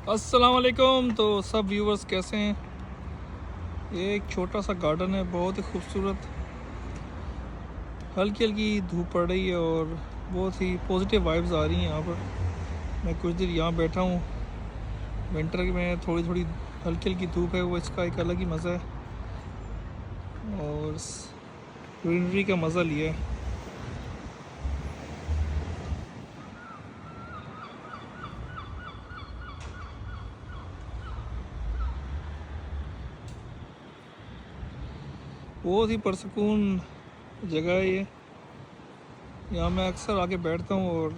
अस्सलाम वालेकुम। तो सब व्यूवर्स कैसे हैं। ये एक छोटा सा गार्डन है, बहुत ही खूबसूरत। हल्की हल्की धूप पड़ रही है और बहुत ही पॉजिटिव वाइब्स आ रही हैं यहाँ पर। मैं कुछ देर यहाँ बैठा हूँ। विंटर में थोड़ी थोड़ी हल्की हल्की धूप है, वो इसका एक अलग ही मज़ा है और ग्रीनरी का मज़ा लिया है। बहुत ही पुरसकून जगह है ये। यहाँ मैं अक्सर आके बैठता हूँ और